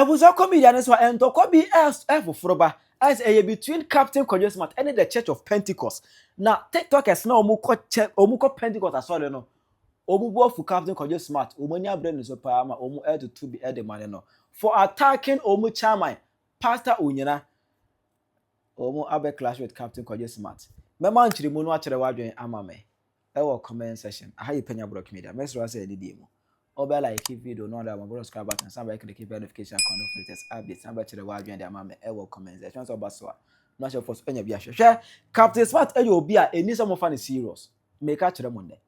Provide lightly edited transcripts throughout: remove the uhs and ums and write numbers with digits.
was a comedian as well, and to be as F0OLISHNESS as a between Captain Kojo Smart and the Church of Pentecost. Now, TikTok has no Omuko Pentecost as well, no. Omubo for Captain Kojo Smart, Omonia Brand is a Pama, Omu Ed to be Ed Maneno. For attacking Omu Chamai, Pastor Onyinah, Omu Abe clash with Captain Kojo Smart. My man, Chirimuno Cherewadre Amame. Our comment section. I have Penyah block media. Let's say the demo. Or like keep video, not that one, subscribe button, somebody can keep notification, latest updates, somebody to the wide and the mamma, our comment section. So, Baswa. Not your first any of share. Captain Smart, and you'll be a any some of funny serious. Make out to the Monday.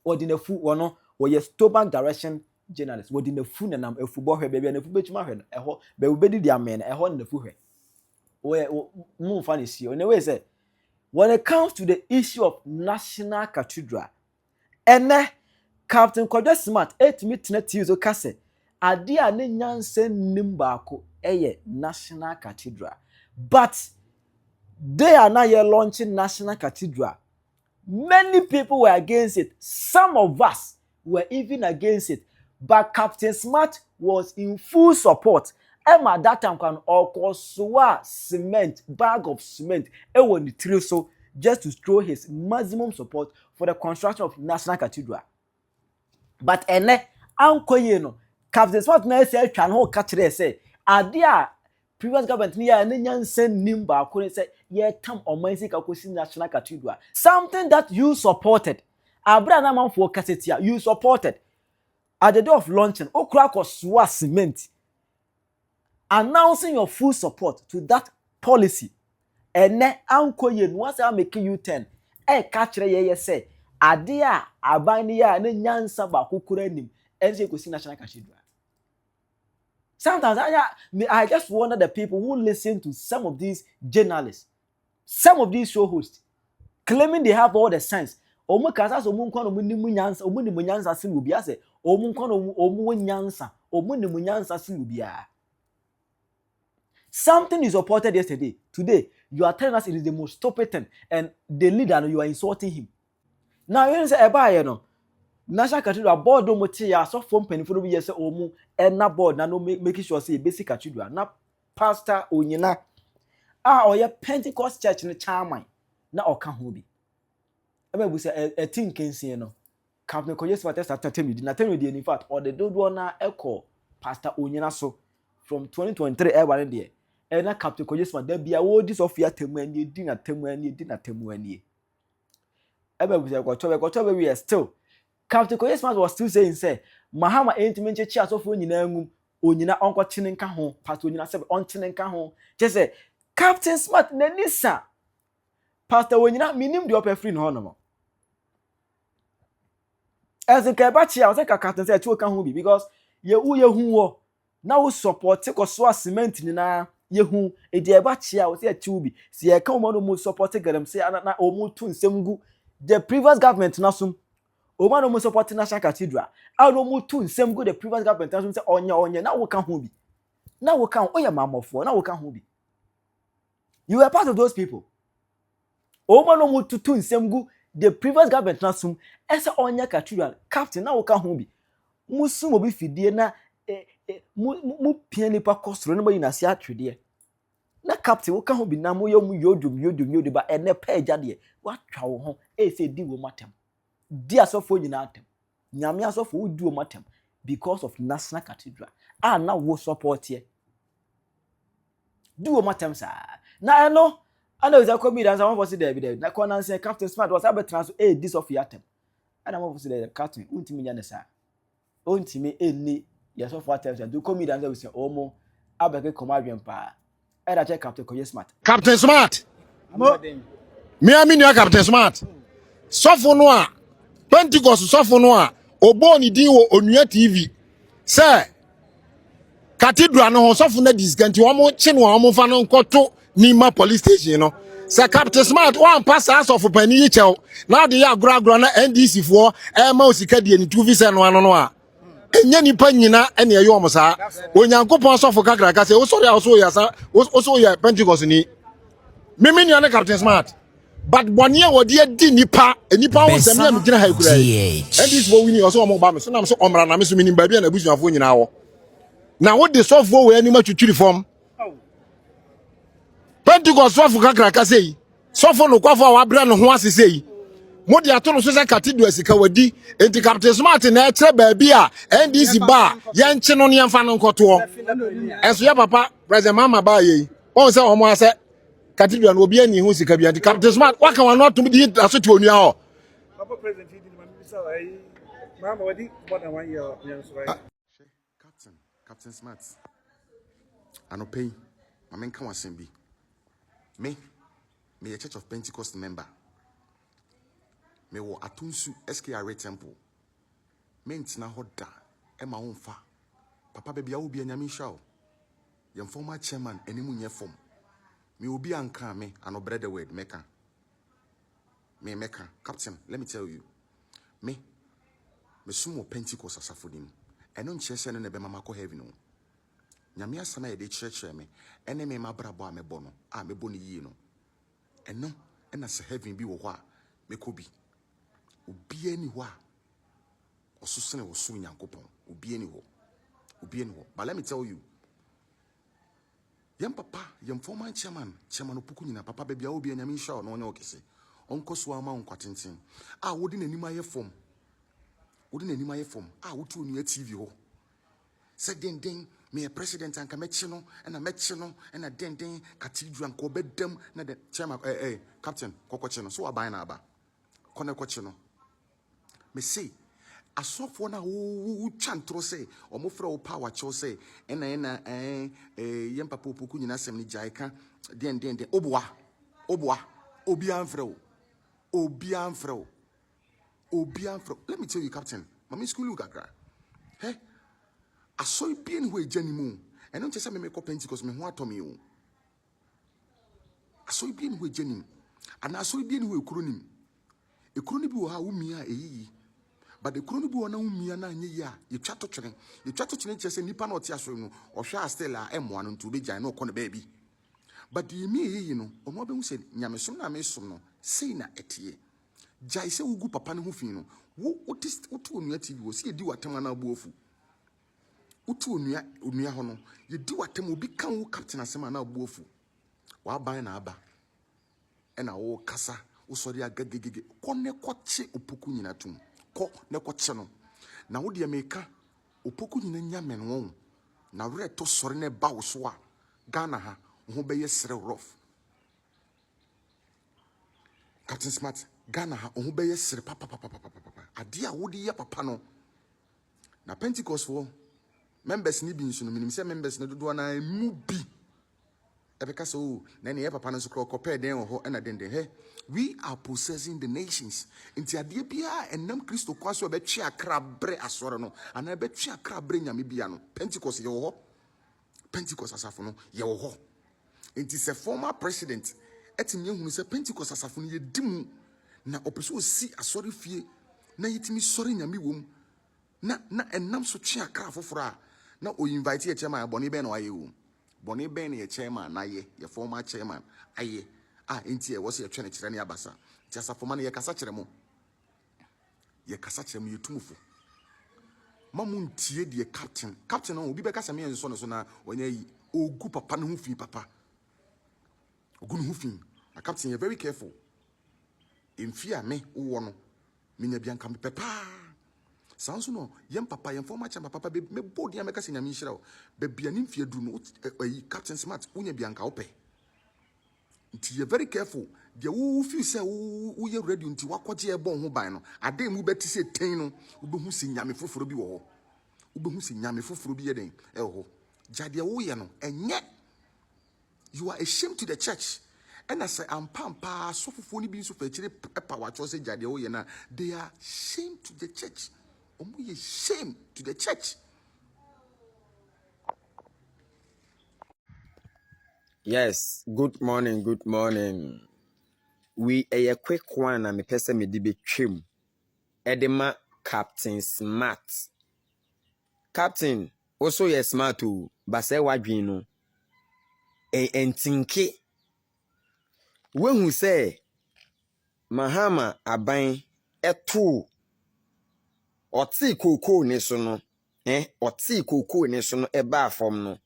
Or in the food, one or your stubborn direction journalist. What in the food and I'm a football baby and a football man, a whole, but we be the man, a hole in the food. Or more funny see. Anyway, say, when it comes to the issue of National Cathedral, and Captain Kojo Smart, 8 minutes to Kase, Adia ne nyanse nimbako, National Cathedral. But they are now here launching National Cathedral. Many people were against it. Some of us were even against it. But Captain Smart was in full support. At that time can all cement, bag of cement, the trio so just to show his maximum support for the construction of National Cathedral. But Uncle Yeno, Captain Smart now say can hold catch say, Adia previous government near Nyan send Nimba couldn't say, yeah, tam or Maisik National Cathedral. Something that you supported. Abraham for Cassetia, you supported. At the day of launching, Okra was cement. Announcing your full support to that policy. And then Uncle Yen, once I make you 10, catch ye say, Adia, Abania, and then Yan Saba, who couldn't him, and you could see National Cathedral. Sometimes I just wonder the people who listen to some of these journalists, some of these show hosts, claiming they have all the sense. Omu kasa so omu nkono ni munyansa, omu ni munyansa sin ubia se, omu nkono omu nyansa, omu ni munyansa sin ubia. Something is reported yesterday. Today, you are telling us it is the most stupid thing, and the leader, and you are insulting him. Now, you say, Eba, no. National Cathedral board don't material so from peniful be yes omu and na board na no making sure say basic cathedral na Pastor Onyinah or your Pentecost church in the charmine na oka ho bi. Ebe bu say a thing can see no. Captain Kojo Smart started tell me in fact or the do na echo Pastor Onyinah so from 2023 e ware there. E na Captain Kojo Smart there bia wo this of ya temu ani di na temu ani. Ebe bu say ko we are still Captain Kojo Smart was still saying, say, Mahama ain't mentioned chairs of Onyinah uncle Chinenka home, Pastor Onyinah said, on Chinenka home. Just say, Captain Smart, Nenissa. Pastor Onyinah, meaning the upper free in honor. As a Kabachi, I was like a captain said, to come home because you now support take or swa cement in a yehu, a dear bachi, I was there to be. See, I come on almost supporting them, say, I almost to Semgu, the previous government, Nasum. Oman no support National Cathedral. I no mo too same go the previous government and say onya na wo kan ho bi. Na wo kan oya mama for na wo kan ho bi. You were part of those people. Oman no mo too same go the previous government na sum ese onya Cathedral captain na wo kan ho bi. Musum obi fidie na mu pia nipa kosoro na bayi na se atwede. Na captain wo kan ho bi na mo yo mu yodum ba ene pa eja de wa twa wo ho e se di wo matem. Dear so for United, Nyamia so for do matem because of National Cathedral. Now will support here. Do matem, sir. Now I know it's a comedian. I want to see there. Na corner say Captain Smart was able to transfer this of yatem. And I want to see the Captain. Untimi sir. Untimi any yes of what else do comedians we say omo abeke command pa. I check Captain Kojo Smart. Captain Smart. Me amini Captain Smart. Sofo no a Pentecost sofo no a obo ni din wo Onua TV say Cathedral no sofo na discanti wo mo che no wo mo fa no nkoto Nima police station no say Captain Smart one pass as of Penyah chew na de ya agro na NDC fo e ma osika de ni 2 visa no ano no a enya nipa nyina ene ye yo mo saa onyankopon sofo kakra ka say o sorry o so ya Pentecost ni mimi ni ane Captain Smart. But one year or dear nipa was a man who and this what we need also about me. So I'm so omra na me so meaning baby and a bush of now. na wo de sofo we ani ma twitwiri fom Pentecost sofo kakra ka sei sofo no kwafo a wabra no ho ase sei mo de ato no so se Cathedral sika wadi enti Captain Smart na ekre ba bia NDC ba ye nche no ne mfa no nkoto enso ya papa president mama ba ye won se omo ase Cathedral no obi ani ho sika bia enti Captain Smart waka wan no to di aso ti onua ho papa president di ma mi sa ai mama wadi more than 1 year right Captain Smart anopay mamen kan wasem bi me a Church of Pentecost member me wo atunsu SKRA temple me ntina hoda e ma wonfa papa baby a wo bi anyame hwa o yem former chairman animu nye form me obi anka me anobre the word meka Captain, let me tell you me sumo Pentecost asafodim eno nchese no ne be mama ko heaven no nyame asama ye de church me ene me mabrabo a mebo no a mebo ni yi no eno ena se heaven bi wo ho a mekobi obi ani ho a osusene wo so nyankopon obi ani ho but let me tell you yam papa yam former chairman opuku nyina papa baby a obi anyame hwa no onye okese onko so ama onkwatenten a wodi nanim aye fom a wotu onu TV ho se den me a president anka mechi no na den Cathedral anka obedam na the chairman captain kokoche no so aban na aba kone koche no me say asofo na wo chantro say omofra wo power cho say ena yem papa opoku nyina sem ni jaika den oboa obi anfrɛ let me tell you captain mama school kakra hey asoy bien ho ejani mu eno nche se me ko Pentecost me ho atomi o asoy bien ho ejani ana asoy bien ho ekronim bi wo ha wo mia eyi but the ekronim bi wo na wo mia na anye yi a ye twa to twene nche se nipa na ote asoy no ohwa still a emoa no nto be jan na okọ na ba bi but the mi eyi no ono be hu se nyamesom na mesom no sei na etie jai se ugu papa ne ho fin no wo otu onua TV wo se edi watem na abuofu utu onua ho no ye di watem obi kan wo captain asema na abuofu wa ban na aba ena wo kasa wo sori agagegege ko ne koche opoku nyina tum ko ne koche no na wo de meka opoku nyina nyame no na wre to sori ne ba wo so a Ghana ha ho be ye sere rough Captain Smart Ghana ha ho be ye sere papa ade a wo de ye papa no na Pentecost for members ni bi nso no minim se members no dodo na mu bi ebeka so na ne papa no so kopɛ den ho na den he we are possessing the nations nti ade bia enam Kristo kwaso obetwe akra bre asore no ana betwe akra bre nyame bia no Pentecost ye ho Pentecost asafo no ye ho nti se former president etimi ehunu se Pentecost asafo no ye dimu na opeso si asore fie na yitimi sore nyame wom na enam so twe akra foforo a na o invite ye chairman aboni be na waye wo boni be na ye chairman na ye former chairman aye enti e wo se ye twene kire ne abasa ti asafo ma na ye kasa kire mo ye tumufo mamu ntie de captain no obi be kasa me enso no so na onya yi ogu papa no hu fi papa ogu no hu fi a captain you very careful emfi a me wo no menya bianka me pepa sanso no yem papa yem former chairman papa be me bodi ameka se nyame nhira o be bia ne mfie du no Captain Smart unya bianka ope nti you very careful de wo feel say wo ye ready nti wakoje e bon ho ban no ade mu beti se ten no ubehu se nyame foforo bi wo ho ubehu se nyame foforo bi ye den e ho jade wo ye no enye you are ashamed to the church and as ampampa so fofo ni bi so fa kire power cho se jade wo ye na they are shame to the church omo ye shame to the church. Yes, good morning. We a quick one and me person me di be trim. Edema Captain Smart. Captain, also ye smart too, but say wadwin no. Entinke. When who say Mahama aban etu oti koko ne so no ɔte koko ne so no eba fam no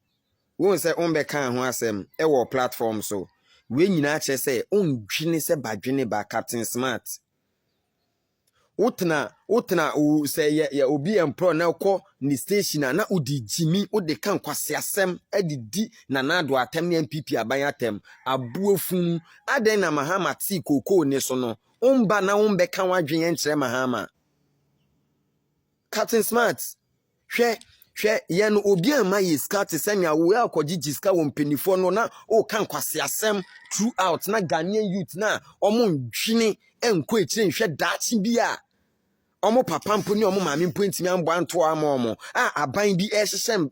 won se on be kan ho asem wo platform so we nyina che se ondwene se badwene ba Captain Smart utna o se ye obi empro na ko ni station na udi jimi ode kan kwase asem adidi na nado atem MPP aban atem abuofun aden na Mahama ti koko ne so no umba na umbe kan wadwen enkyere Mahama Captain Smart hwe yen obi ama yiska te senya wo akogye jiska wo mpenifo no na o kan kwase asem throughout na Ghanaian youth na omo ndwene enko ekire nhwe daachi bia omo papa mpo ni omo maame mpo ntimi ambo anto ama omo aban bi ehyehyem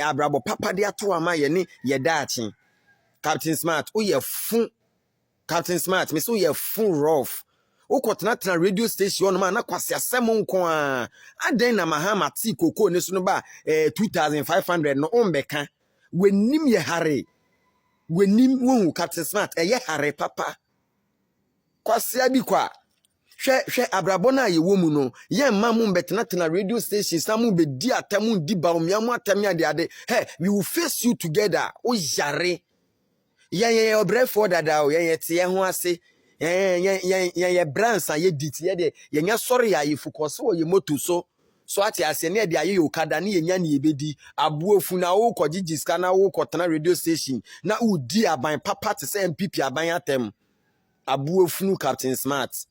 abrabo papa de ato ama ye ne ye daachi Captain Smart o ye fun Captain Smart me so ye fun rough ukotena tena radio station ma na kwase asem nko a aden na Mahama ti koko ne so no ba 2500 no ombeka wenim ye hare wenim won Captain Smart ye hare papa kwase abi kwa hwe abrabo na ye wo mu no ye mma mu betena tena radio station samu be di atamu di ba omiamu atami ade we will face you together o yare ye obrefo dada o ye tie ho ase ye brands ye dit ye de ye nya sorry ya ye focus o ye moto so ati ase ne de aye okada ne ye nya ne ebedi abuofu na wo kogigiska na wo kotena radio station na udi aban papa te se MPP aban atem abuofu Captain Smart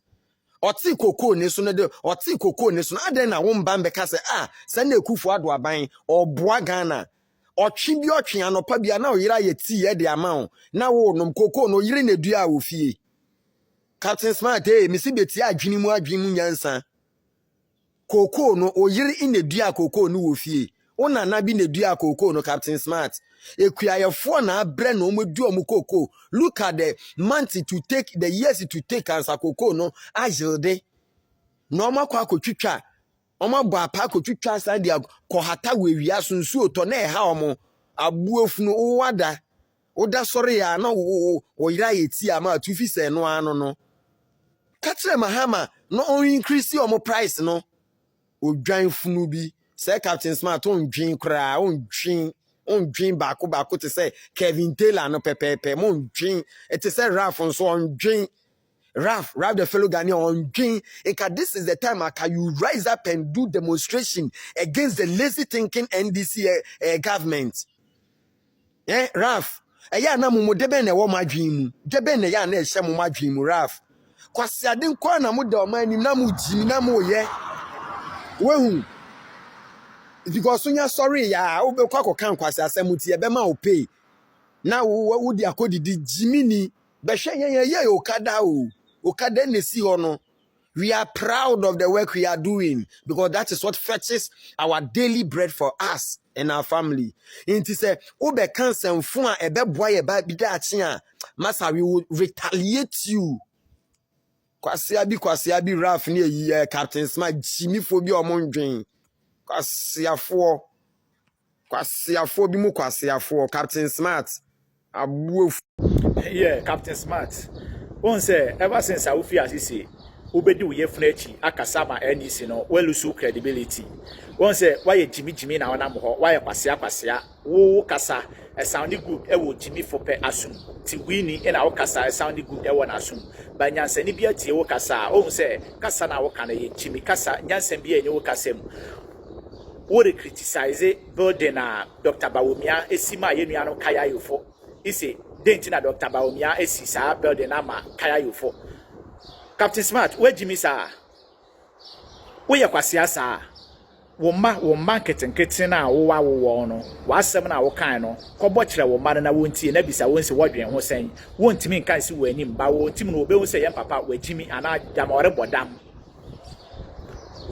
oti koko ne so no de oti koko ne so na aden na wo mba mbeka se se na Akufo Addo aban oboa Ghana otwe bi otwe anopa bia na oyira ye ti ye de ama na wo nom koko no yire na dua ofie Captain Smart misi beti adwini mu nyansa koko no oyire inedua koko no wo fie ona na bi nedua koko no Captain Smart ekuyayefo na abre na omodu omu koko look at the month to take the years to take answer koko no ajilde no makwa akotwitwa omabo apa akotwitwa san dia kohata wewia sunsu oto na eha omo abuofu no wada oda sori ya na oyira yeti ama tufi se no ano no Katre Mahama no on increase your price no odwan funu bi say Captain Smart on dwin kra on dwin bako te say Kevin Taylor no pepepe mon dwin it say Raf on so on dwin Raf the fellow Ghanaian on dwin this is the time you rise up and do demonstration against the lazy thinking NDC government Raf eya na mumu debe na wo madwin mu debe na ya na ehye mu madwin mu Raf kwase ade nkwa na mu da omani na mu jimi na mu ye wehu because unya sorry ya ube kwa kan kwase asemuti ebe ma o pay na wo di akodidi jimi ni be hwe ye okada ne si ho no we are proud of the work we are doing because that is what fetches our daily bread for us and our family. Inti say ube kan semfo a ebe boa ye ba bi da achi a masa we will retaliate you. Kwase abi Raf ne yi Captain Smart jimi fo bi omondwen. Kwase afo bi mu kwase afo Captain Smart abuofu. Yeah, Captain Smart. Won say ever since Ofui asisi obedi wo yefnachi akasama NEC no we lose credibility. Won say why jimi na wona mo ho why kwase wo kasa a sounding good e wo jimi for pe asum ti wini e na wo kasa a sounding good e wo na asum ba nyansa ni bia tie wo kasa o say kasa na wo kana ye jimi kasa nyansa bia enye wo kasa mu wo re criticize building na Dr. Bawumia esima ye nua no kaya yofo ise denti na Dr. Bawumia esi sa building na ma kaya yofo Captain Smart we jimi sa wo ye kwase asa wo market nkete na wo no wasem na wo kan no kobo kire wo ma na wontie na bisa wonse wodwen ho sen wontimi nkan si wani mba wontimi no obehu se ye papa wajimi ana damore bodam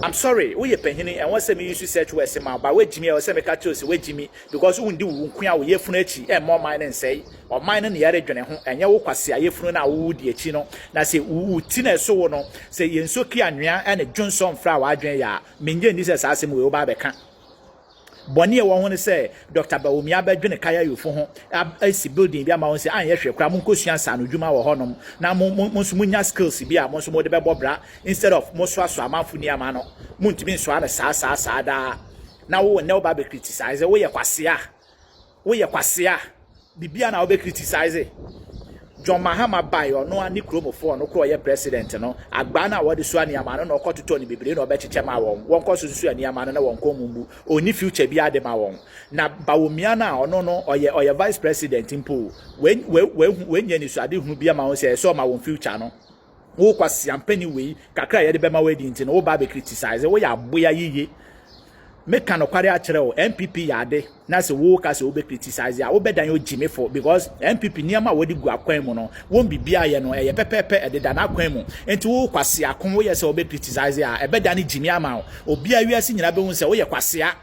I'm sorry we ye penhini and wonse me use search we se ma ba wajimi e wonse me ka chose wajimi because wundi wo nkua wo yefunu achi e mo man ne sei o man ne yare dwene ho enye wo kwase ayefunu na wo di achi no na se wu ti na so wo no se yenso ki anwea ene Johnson fra wa adwen ya menje ndi se sa asem we oba beka boni e wo ho ne se Dr. Bawumia ba dwene kaya yofo ho asi building bi ama won se anye hwe kra mo nkosua sa no dwuma wo honom na mo so munya skills bi a mo so mo de be bobra instead of mo so aso amanfo ni ama no mo ntimi so ana sa da na wo ne oba be criticize wo ye kwasea bibia na wo be criticize John Mahama Bayo no ani kromofo no kro ye president no agba na wo de so aniama no okototo ni bebre na obechiche ma won koso so aniama no na won komumbu oni future bi ade ma won na bawomia na ono no oye vice president impo when ye ni so ade hunu bia ma won say so ma won future no wo kwasi ampani we kakra ye de be ma we di nti no wo ba be criticize wo ya boya yiye make no kware a kire o MPP yade na se wo ka se wo be criticize ya wo be dan yo jime for because MPP niama wo di gu akwan mu no won bibia ye no ye pepepe e de dan akwan mu enti wo kwase akon wo ye se wo be criticize ya e be dan jime ama obi a wiase nyina be hu se wo ye kwase a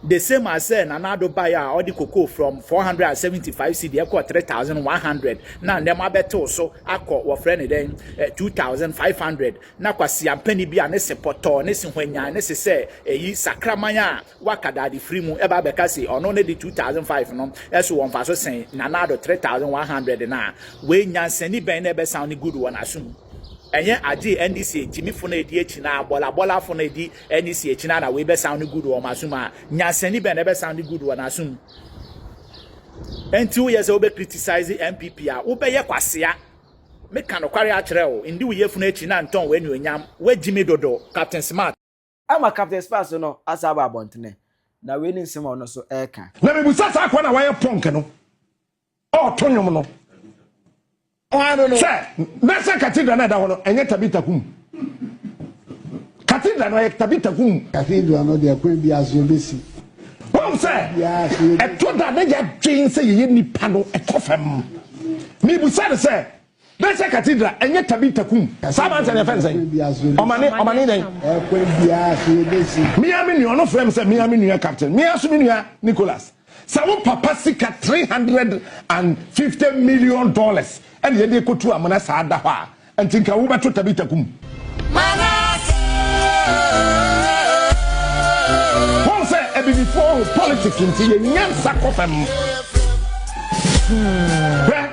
the same as Nana Addo buyer or the cocoa from 475 CD equal 3,100 na them abeto so akọ wo friend then 2,500 na kwasi ampani bia ne se poto ne se hwanya ne se say eyi sakramanya wakada di free mu eba beka say ono ne di 2,500 no eso won fa so sen Nana Addo 3,100 na we nyansani ben na be sound good one asum enye agi NDC Jimmy fo na edi echina bola fo na edi NDC echina na we be sound good o masuma nyasani be na be sound good o na asum enti wo yese wo be criticize MPP a wo be ye kwasea me kan kware a kire o ndi wo ye fo na echina nton we nyonyam we Jimmy dodo Captain Smart ama Captain Smart no asaba abontene na we ni nsema no so eka na me busa sa kwa na waye punk no o tonyom no I don't know. Sir, that's a cathedral na da hono enye tabita kum. Cathedral no tabita kum. Cathedral no de akwan bi aso besi. Who say? Yeah, e to da na ya twin say ye nipa no e kofam. Me bu say that's a cathedral enye tabita kum. Saban say defense say. Omani den. Akwan bi aso besi. Me amini ono frame say me amini captain. Me aso me nua Nicholas. Sawo papa sika $350 million. And ye de kotu amana sa da hwa antinka wo beto tabita kum won say e be before politics nti ye nyansa kofam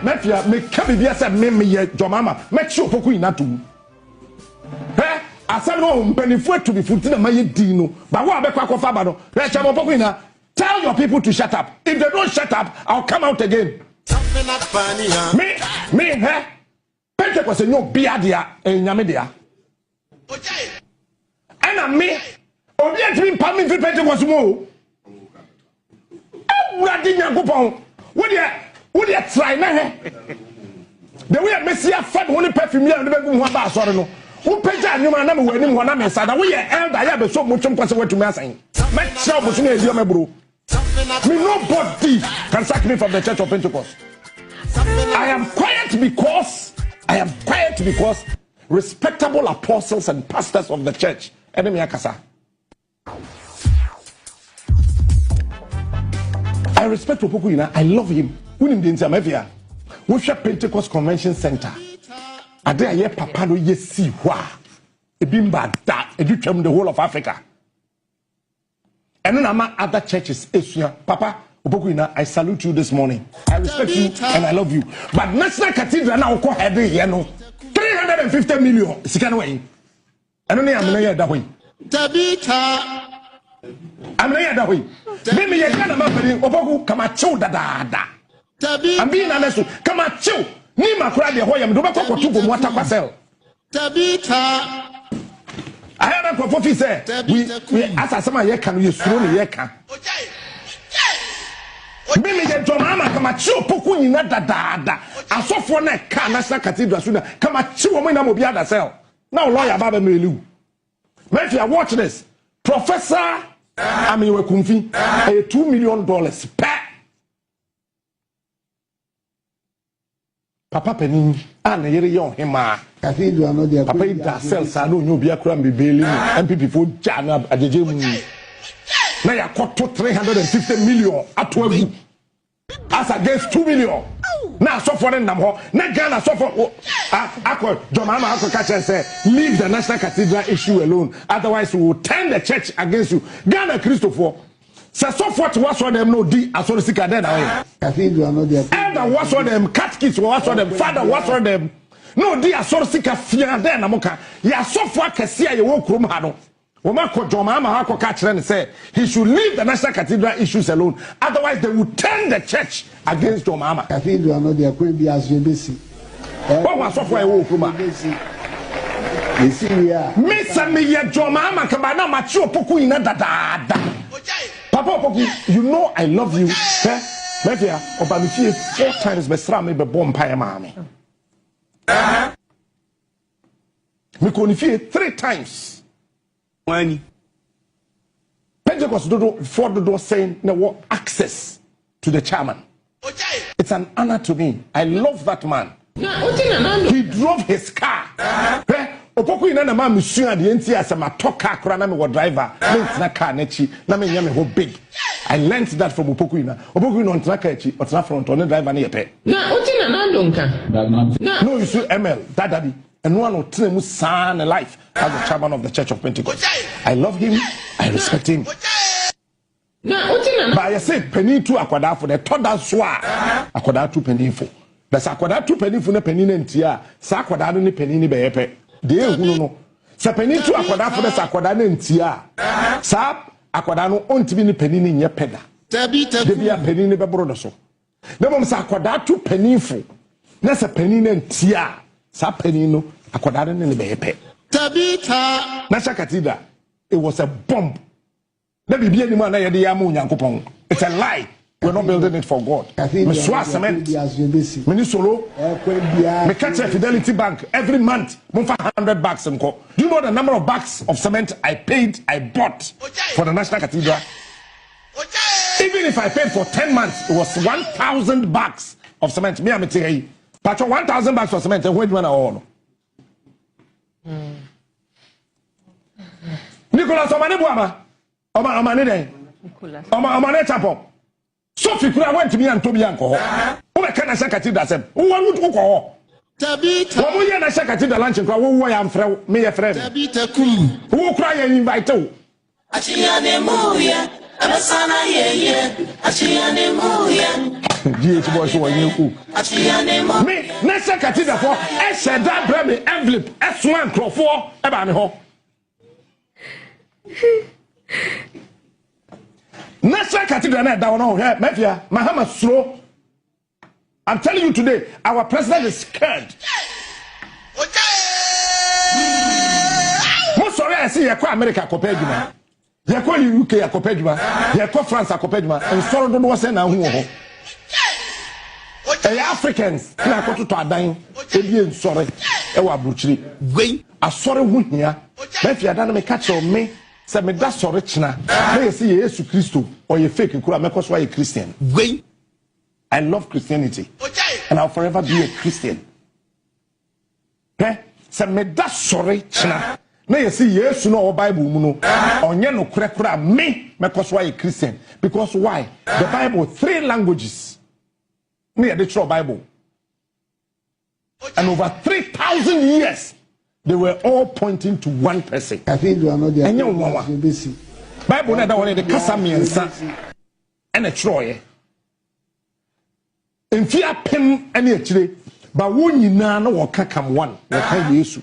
mafia me ka bibia say me ye jomama me chi opoku ina to asem no mpanifo to be futi na maye di no ba wo abekwa kofa ba no cha opoku ina tell your people to shut up. If they don't shut up, I'll come out again. Me, Pentecost no biadia en nyamedia. And me, obi atimi pam fi Pentecost mo. Urade Nyankopon. Wo de try na he. The way Messia fed one perfume ya no be gu ho ba asore no. Wo peja anyuma na me wanim ho na me sada wo ye elder ya be so mo twem kwase watumi asan. Me try oboso na edio me bro. Me nobody can sack me from the church of Pentecost. I am quiet because respectable apostles and pastors of the church. Enemy akasa. I respect Opoku Ina. I love him. Unim de ntiamafia. We share Pentecost Convention Center. Ade aye papa no yesi hwa. Ebimba da edutwam the whole of Africa. And then I'm other churches. Papa, I salute you this morning. I respect you and I love you. But National Cathedral now call heavy here no 350 million. Sikan way. I don't know I'm not that way. Tabita. I'm not that way. Maybe you can't imagine Opoku come at chill da. Tabita. I'm being honest. Come at chill. Ni makura de hoyam do ba ko to go water pasel. Tabita. I heard a prophet say, we as some ye can you throw ye can. Mimi de Tomama come at you, Poku in that da. I saw for na can National Cathedral sooner. Come at you, woman, will be at the cell. Now, lawyer Baba Melu. If you watch this, Professor, I mean, we're comfy, $2 million. Papa Penny, and a young hima. Cathedral no de Papa ita cells are no be akura mbebeli MPP for jana ajeje mu na ya koto 350 million atwagu as against 2 million na so for them ho na Ghana so for akọ Jomama akọ catch say leave the National Cathedral issue alone, otherwise we will turn the church against you. Ghana Christopher say so for what them no di asori sika there na Cathedral no de and what for them catechist what for them father what for them no di asori sika fia there na moka ya sofo akese ya wo krom ha no Omako Jomama Hako Kachran said he should leave the National Cathedral issues alone. Otherwise, they would turn the church against Jomama. Cathedral no there could be as you basic. What was software Okuma? You see, we are. Miss Amelia Jomama Kabana Macho Poku in da. Papa Poku, you know I love you. Mefia, Obamifi 4 times Besra me be bomb pie mami. Mikonifi 3 times. When Pentecost do saying no access to the chairman. It's an honor to me. I love that man. He drove his car. Opoku ina na ma misua de enti asema toka kra na me wo driver na car na chi na me nya me ho big. I learned that from Opoku ina. Opoku ina on car chi o tna front on driver na yepe. Na otina na ndonka. No you see ML dadadi and one of them son life as the chairman of the Church of Pentecost. I love him, I respect him. But I say penny to akwada for the third swa akwada 2 penny for. That's akwada 2 penny for the penny ntia. Sa akwada no penny ni beyepe. De ehunu no. Sa penny to akwada for the akwada ntia. Sa akwada no ontimi ni penny ni nye peda. De bia penny ni bebro do so. Na mom sa akwada 2 penny for. Na sa penny ntia. Sa penny no akwada no ni beyepe. Tabita National Cathedral, it was a bomb. It's a lie. We're not building it for God. Me swa cement. Me solo. Me catch a Fidelity Bank every month. $100. Do you know the number of bags of cement I bought for the National Cathedral? Even if I paid for 10 months, it was 1,000 bags of cement. Me, I'm telling you, but 1,000 bags of cement. And when you all. Nicholas Omane Buama. Omane den. Nicholas. Omane Chapo. Sophie Kura went to me and Toby Uncle. Who can I say Cathedral? Who would go? Tabita. Who will I say Cathedral lunch and cry? Who I am from me a friend. Tabita Kum. Who cry and invite you? Achiane Muya. Abasana ye. Achiane Muya. GH boys who are you. Me, National Cathedral for I said that brand envelope S1 crop for about me home. National Cathedral na down on here, Mafia, Mahama slow. I'm telling you today, our president is scared. Most sorry I see Yako America Copeduma. Yako UK Copeduma. Yako France Copeduma. And sorrow don't was now who. Africans, na koto to adan, ebien sorry, e wa bruchiri. Gwen, asore hu hia. Mafia dan me catch on me. Say me da sorry china. Me say Jesus Christ or you fake kura me cause why a Christian. Gwen, I love Christianity. And I'll forever be a Christian. Say me da sorry china. Me say Jesus no Bible mu no. Onye no kura me cause why a Christian. Because why? The Bible 3 languages. Near the true Bible. And over 3,000 years, they were all pointing to one person. Cathedral no there. Bible na da one the kasamiensa and a Troy. In fear pim any actually, but one yina no waka kam one, waka Yesu.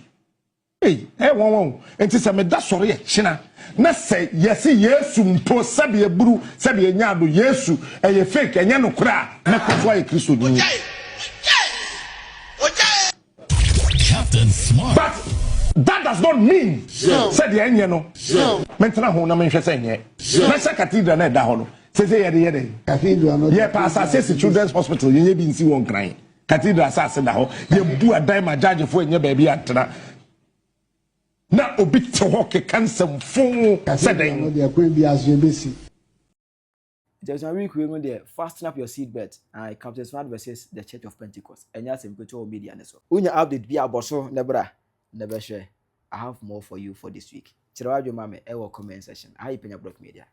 Hey, one. And it's a meda sorry china. Na say yes Yesu mpo sabi eburu sabi enyado Yesu e fake enya no kra na kofo aye Kristo ni. Captain Smart. But that does not mean said the enya no. Mentena ho na menhwe say nye. Na sa cathedral na da ho no. Say ye cathedral no. Ye pass access children's hospital ye bi nsi won kran. Cathedral asase da ho. Ye bu adan ma judge fo enya ba bi atena. Na obi to hoke cancel phone said no there could be as you basic. There's a week we're going to fasten up your seatbelt. I Captain Smart versus the Church of Pentecost. And that's in virtual media and so. Unya update be about so never share. I have more for you for this week. Chirajo mame, comment section. I Penyah Media.